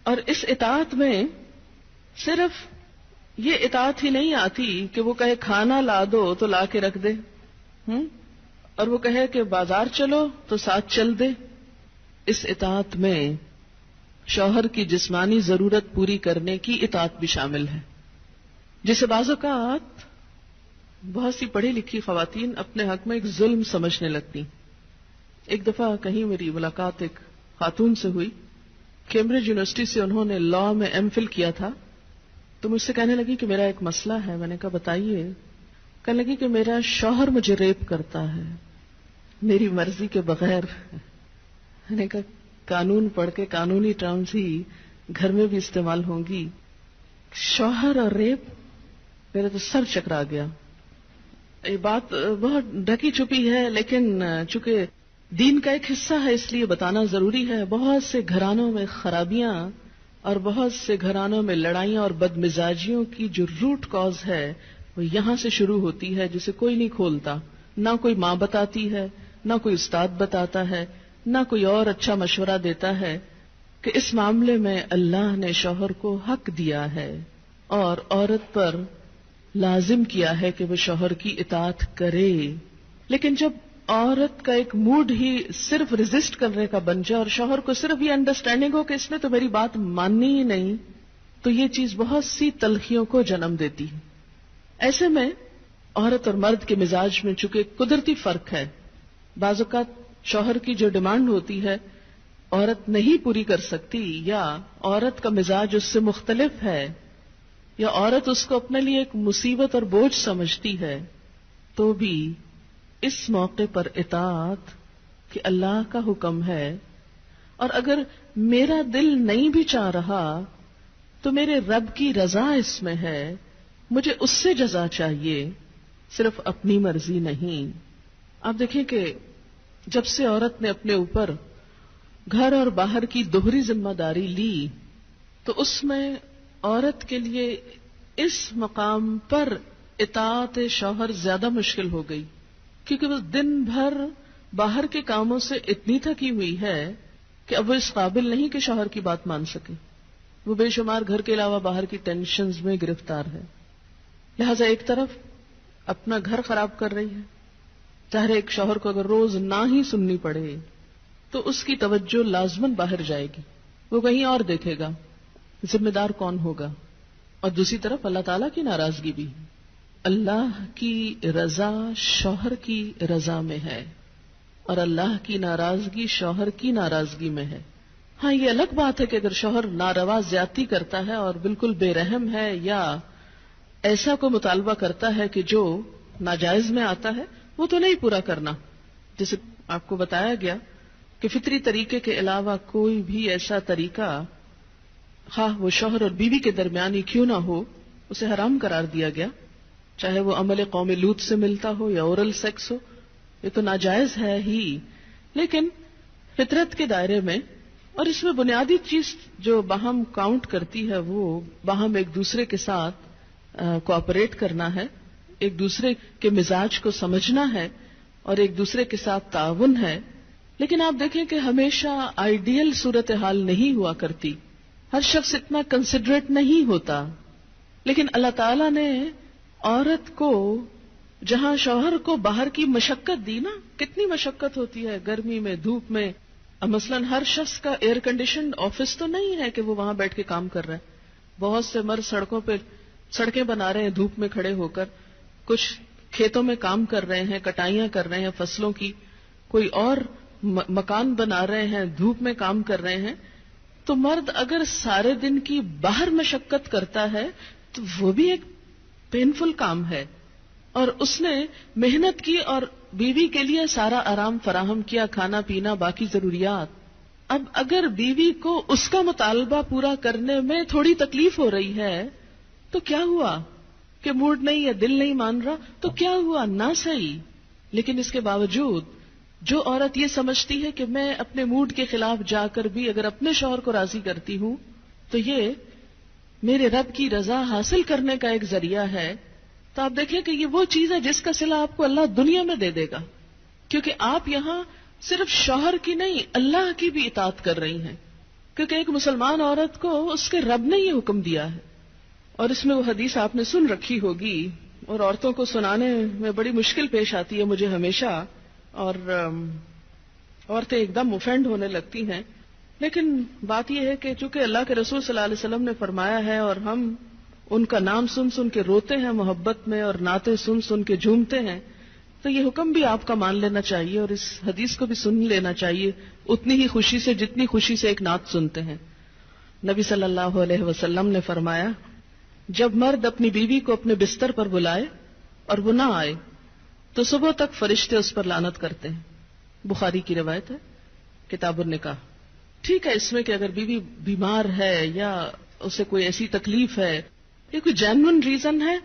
اور اس اطاعت میں صرف یہ اطاعت ہی نہیں آتی کہ وہ کہے کھانا لا دو تو لا کے رکھ دے، اور وہ کہے کہ بازار چلو تو ساتھ چل دے. اس اطاعت میں شوہر کی جسمانی ضرورت پوری کرنے کی اطاعت بھی شامل ہے، جسے بعض اوقات بہت سی پڑھی لکھی خواتین اپنے حق میں ایک ظلم سمجھنے لگتی. ایک دفعہ کہیں میری ملاقات ایک خاتون سے ہوئی، کیمبرج یونیورسٹی سے انہوں نے لاء میں ایم فل کیا تھا. تو مجھ سے کہنے لگی کہ میرا ایک مسئلہ ہے. میں نے کہا بتائیے. کہنے لگی کہ میرا شوہر مجھے ریپ کرتا ہے میری مرضی کے بغیر. میں نے کہا قانون پڑھ کے قانونی ٹرمز ہی گھر میں بھی استعمال ہوں گی. شوہر اور ریپ، میرا تو سر چکرا گیا. یہ بات بہت ڈھکی چھپی ہے لیکن چونکہ دین کا ایک حصہ ہے اس لیے بتانا ضروری ہے. بہت سے گھرانوں میں خرابیاں اور بہت سے گھرانوں میں لڑائیاں اور بدمزاجیوں کی جو روٹ کاز ہے وہ یہاں سے شروع ہوتی ہے، جسے کوئی نہیں کھولتا. نہ کوئی ماں بتاتی ہے، نہ کوئی استاد بتاتا ہے، نہ کوئی اور اچھا مشورہ دیتا ہے کہ اس معاملے میں اللہ نے شوہر کو حق دیا ہے اور عورت پر لازم کیا ہے کہ وہ شوہر کی اطاعت کرے. لیکن جب عورت کا ایک موڈ ہی صرف ریزسٹ کرنے کا بن جائے اور شوہر کو صرف یہ انڈرسٹینڈنگ ہو کہ اس نے تو میری بات ماننی ہی نہیں، تو یہ چیز بہت سی تلخیوں کو جنم دیتی ہے. ایسے میں عورت اور مرد کے مزاج میں چونکہ قدرتی فرق ہے، بعض اوقات شوہر کی جو ڈیمانڈ ہوتی ہے عورت نہیں پوری کر سکتی، یا عورت کا مزاج اس سے مختلف ہے، یا عورت اس کو اپنے لیے ایک مصیبت اور بوجھ سمجھتی ہے، تو بھی اس موقع پر اطاعت کہ اللہ کا حکم ہے، اور اگر میرا دل نہیں بھی چاہ رہا تو میرے رب کی رضا اس میں ہے، مجھے اس سے جزا چاہیے، صرف اپنی مرضی نہیں. آپ دیکھیں کہ جب سے عورت نے اپنے اوپر گھر اور باہر کی دوہری ذمہ داری لی تو اس میں عورت کے لیے اس مقام پر اطاعت شوہر زیادہ مشکل ہو گئی، کیونکہ وہ دن بھر باہر کے کاموں سے اتنی تھکی ہوئی ہے کہ اب وہ اس قابل نہیں کہ شوہر کی بات مان سکے. وہ بے شمار گھر کے علاوہ باہر کی ٹینشنز میں گرفتار ہے، لہذا ایک طرف اپنا گھر خراب کر رہی ہے. چاہے ایک شوہر کو اگر روز نہ ہی سننی پڑے تو اس کی توجہ لازماً باہر جائے گی، وہ کہیں اور دیکھے گا، ذمہ دار کون ہوگا. اور دوسری طرف اللہ تعالیٰ کی ناراضگی بھی. اللہ کی رضا شوہر کی رضا میں ہے اور اللہ کی ناراضگی شوہر کی ناراضگی میں ہے. ہاں یہ الگ بات ہے کہ اگر شوہر ناروا زیادتی کرتا ہے اور بالکل بے رحم ہے یا ایسا کو مطالبہ کرتا ہے کہ جو ناجائز میں آتا ہے، وہ تو نہیں پورا کرنا. جیسے آپ کو بتایا گیا کہ فطری طریقے کے علاوہ کوئی بھی ایسا طریقہ خواہ وہ شوہر اور بیوی کے درمیان ہی کیوں نہ ہو اسے حرام قرار دیا گیا، چاہے وہ عمل قوم لوط سے ملتا ہو یا اورل سیکس ہو، یہ تو ناجائز ہے ہی. لیکن فطرت کے دائرے میں، اور اس میں بنیادی چیز جو باہم کاؤنٹ کرتی ہے وہ باہم ایک دوسرے کے ساتھ کوآپریٹ کرنا ہے، ایک دوسرے کے مزاج کو سمجھنا ہے اور ایک دوسرے کے ساتھ تعاون ہے. لیکن آپ دیکھیں کہ ہمیشہ آئیڈیل صورتحال نہیں ہوا کرتی، ہر شخص اتنا کنسیڈریٹ نہیں ہوتا. لیکن اللہ تعالیٰ نے عورت کو جہاں شوہر کو باہر کی مشقت دی نا، کتنی مشقت ہوتی ہے گرمی میں، دھوپ میں. مثلاً ہر شخص کا ایئر کنڈیشنڈ آفس تو نہیں ہے کہ وہ وہاں بیٹھ کے کام کر رہے ہیں. بہت سے مرد سڑکوں پہ سڑکیں بنا رہے ہیں دھوپ میں کھڑے ہو کر، کچھ کھیتوں میں کام کر رہے ہیں، کٹائیاں کر رہے ہیں فصلوں کی، کوئی اور مکان بنا رہے ہیں، دھوپ میں کام کر رہے ہیں. تو مرد اگر سارے دن کی باہر مشقت کرتا ہے تو وہ بھی ایک پینفل کام ہے، اور اس نے محنت کی اور بیوی کے لیے سارا آرام فراہم کیا، کھانا پینا باقی ضروریات. اب اگر بیوی کو اس کا مطالبہ پورا کرنے میں تھوڑی تکلیف ہو رہی ہے تو کیا ہوا کہ موڈ نہیں ہے، دل نہیں مان رہا تو کیا ہوا، نہ صحیح. لیکن اس کے باوجود جو عورت یہ سمجھتی ہے کہ میں اپنے موڈ کے خلاف جا کر بھی اگر اپنے شوہر کو راضی کرتی ہوں تو یہ میرے رب کی رضا حاصل کرنے کا ایک ذریعہ ہے، تو آپ دیکھیں کہ یہ وہ چیز ہے جس کا صلہ آپ کو اللہ دنیا میں دے دے گا، کیونکہ آپ یہاں صرف شوہر کی نہیں اللہ کی بھی اطاعت کر رہی ہیں. کیونکہ ایک مسلمان عورت کو اس کے رب نے یہ حکم دیا ہے. اور اس میں وہ حدیث آپ نے سن رکھی ہوگی اور عورتوں کو سنانے میں بڑی مشکل پیش آتی ہے مجھے ہمیشہ, اور عورتیں ایک دم اوفینڈ ہونے لگتی ہیں. لیکن بات یہ ہے کہ چونکہ اللہ کے رسول صلی اللہ علیہ وسلم نے فرمایا ہے اور ہم ان کا نام سن سن کے روتے ہیں محبت میں اور نعتیں سن سن کے جھومتے ہیں, تو یہ حکم بھی آپ کا مان لینا چاہیے اور اس حدیث کو بھی سن لینا چاہیے اتنی ہی خوشی سے جتنی خوشی سے ایک نعت سنتے ہیں. نبی صلی اللہ علیہ وسلم نے فرمایا, جب مرد اپنی بیوی کو اپنے بستر پر بلائے اور وہ نہ آئے تو صبح تک فرشتے اس پر لعنت کرتے ہیں. بخاری کی روایت ہے, کتاب النکاح. ٹھیک ہے اس میں کہ اگر بیوی بیمار ہے یا اسے کوئی ایسی تکلیف ہے یا کوئی جینون ریزن ہے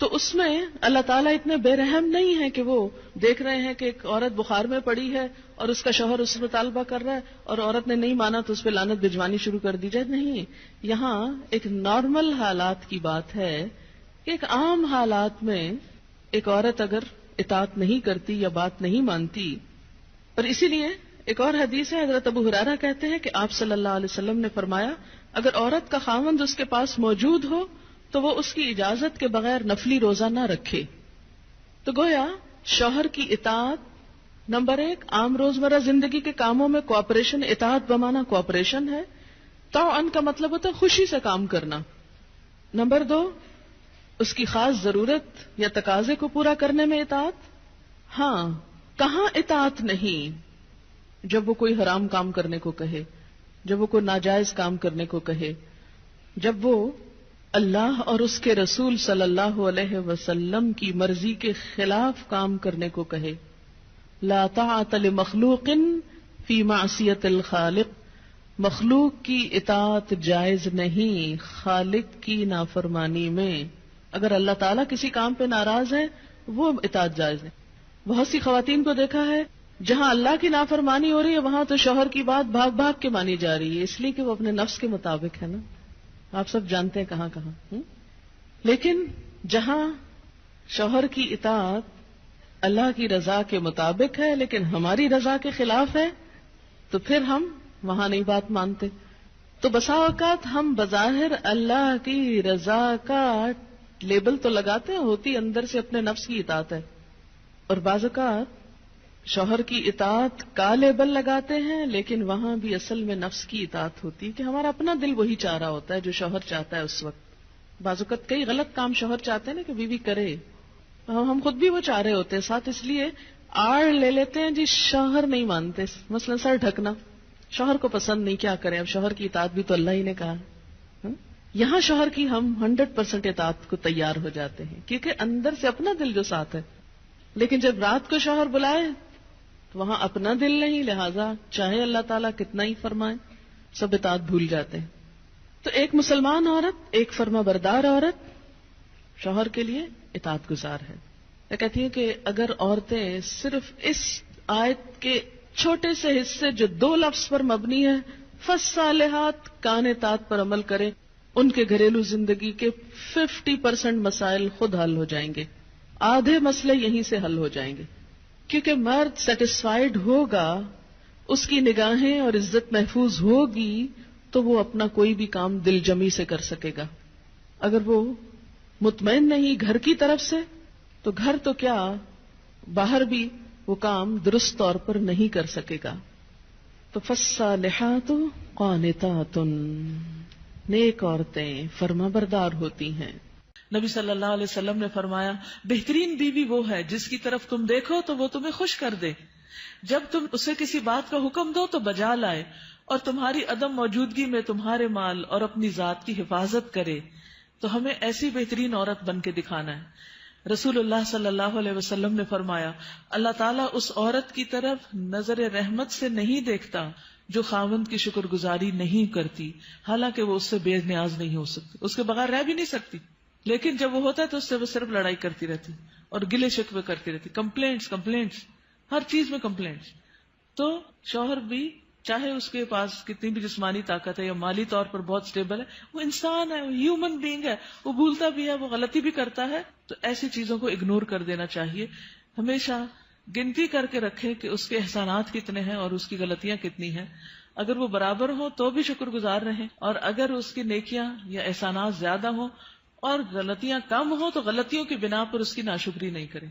تو اس میں اللہ تعالیٰ اتنے بے رحم نہیں ہے کہ وہ دیکھ رہے ہیں کہ ایک عورت بخار میں پڑی ہے اور اس کا شوہر اس سے مطالبہ کر رہا ہے اور عورت نے نہیں مانا تو اس پہ لعنت بھجوانی شروع کر دی جائے. نہیں, یہاں ایک نارمل حالات کی بات ہے کہ ایک عام حالات میں ایک عورت اگر اطاعت نہیں کرتی یا بات نہیں مانتی. اور اسی لیے ایک اور حدیث ہے, حضرت ابو ہریرہ کہتے ہیں کہ آپ صلی اللہ علیہ وسلم نے فرمایا, اگر عورت کا خاوند اس کے پاس موجود ہو تو وہ اس کی اجازت کے بغیر نفلی روزہ نہ رکھے. تو گویا شوہر کی اطاعت نمبر 1 عام روزمرہ زندگی کے کاموں میں کوآپریشن, اطاعت بمانا کوآپریشن ہے. طوعاً کا مطلب ہوتا ہے خوشی سے کام کرنا. نمبر 2 اس کی خاص ضرورت یا تقاضے کو پورا کرنے میں اطاعت. ہاں, کہاں اطاعت نہیں؟ جب وہ کوئی حرام کام کرنے کو کہے, جب وہ کوئی ناجائز کام کرنے کو کہے, جب وہ اللہ اور اس کے رسول صلی اللہ علیہ وسلم کی مرضی کے خلاف کام کرنے کو کہے. لا طاعت لمخلوق فی معصیت الخالق, مخلوق کی اطاعت جائز نہیں خالق کی نافرمانی میں. اگر اللہ تعالیٰ کسی کام پہ ناراض ہے وہ اطاعت جائز نہیں. بہت سی خواتین کو دیکھا ہے جہاں اللہ کی نافرمانی ہو رہی ہے وہاں تو شوہر کی بات بھاگ بھاگ کے مانی جا رہی ہے, اس لیے کہ وہ اپنے نفس کے مطابق ہے نا. آپ سب جانتے ہیں کہاں کہاں. لیکن جہاں شوہر کی اطاعت اللہ کی رضا کے مطابق ہے لیکن ہماری رضا کے خلاف ہے تو پھر ہم وہاں نہیں بات مانتے. تو بسا اوقات ہم بظاہر اللہ کی رضا کا لیبل تو لگاتے ہیں, ہوتی اندر سے اپنے نفس کی اطاعت ہے. اور بعض اوقات شوہر کی اطاعت کا لیبل لگاتے ہیں لیکن وہاں بھی اصل میں نفس کی اطاعت ہوتی ہے کہ ہمارا اپنا دل وہی چاہ رہا ہوتا ہے جو شوہر چاہتا ہے اس وقت. بعض اوقات کئی غلط کام شوہر چاہتے ہیں نا کہ بیوی کرے, ہم خود بھی وہ چاہ رہے ہوتے ہیں ساتھ, اس لیے آڑ لے لیتے ہیں جی شوہر نہیں مانتے. مثلا سر ڈھکنا شوہر کو پسند نہیں, کیا کریں, اب شوہر کی اطاعت بھی تو اللہ ہی نے کہا. یہاں شوہر کی ہم 100% اطاعت کو تیار ہو جاتے ہیں کیونکہ اندر سے اپنا دل جو ساتھ ہے. لیکن جب رات کو شوہر بلائے تو وہاں اپنا دل نہیں, لہذا چاہے اللہ تعالیٰ کتنا ہی فرمائے سب اطاعت بھول جاتے ہیں. تو ایک مسلمان عورت, ایک فرما بردار عورت شوہر کے لیے اطاعت گزار ہے. میں کہتی ہوں کہ اگر عورتیں صرف اس آیت کے چھوٹے سے حصے جو 2 لفظ پر مبنی ہے فالصالحات قانتات پر عمل کریں, ان کے گھریلو زندگی کے 50% مسائل خود حل ہو جائیں گے. آدھے مسئلے یہیں سے حل ہو جائیں گے کیونکہ مرد سیٹسفائیڈ ہوگا, اس کی نگاہیں اور عزت محفوظ ہوگی تو وہ اپنا کوئی بھی کام دل جمی سے کر سکے گا. اگر وہ مطمئن نہیں گھر کی طرف سے تو گھر تو کیا باہر بھی وہ کام درست طور پر نہیں کر سکے گا. تو فالصالحات قانتات, نیک عورتیں فرما بردار ہوتی ہیں. نبی صلی اللہ علیہ وسلم نے فرمایا, بہترین بیوی وہ ہے جس کی طرف تم دیکھو تو وہ تمہیں خوش کر دے, جب تم اسے کسی بات کا حکم دو تو بجا لائے, اور تمہاری عدم موجودگی میں تمہارے مال اور اپنی ذات کی حفاظت کرے. تو ہمیں ایسی بہترین عورت بن کے دکھانا ہے. رسول اللہ صلی اللہ علیہ وسلم نے فرمایا, اللہ تعالیٰ اس عورت کی طرف نظر رحمت سے نہیں دیکھتا جو خاوند کی شکر گزاری نہیں کرتی, حالانکہ وہ اس سے بے نیاز نہیں ہو سکتی, اس کے بغیر رہ بھی نہیں سکتی, لیکن جب وہ ہوتا ہے تو اس سے وہ صرف لڑائی کرتی رہتی اور گلے شکوے کرتی رہتی, کمپلینٹس ہر چیز میں کمپلینٹس. تو شوہر بھی چاہے اس کے پاس کتنی بھی جسمانی طاقت ہے یا مالی طور پر بہت سٹیبل ہے, وہ انسان ہے, وہ ہیومن بینگ ہے, وہ بھولتا بھی ہے, وہ غلطی بھی کرتا ہے. تو ایسی چیزوں کو اگنور کر دینا چاہیے. ہمیشہ گنتی کر کے رکھے کہ اس کے احسانات کتنے ہیں اور اس کی غلطیاں کتنی ہیں. اگر وہ برابر ہو تو بھی شکر گزار رہیں، اور اگر اس کی نیکیاں یا احسانات زیادہ ہوں اور غلطیاں کم ہوں تو غلطیوں کی بنا پر اس کی ناشکری نہیں کریں.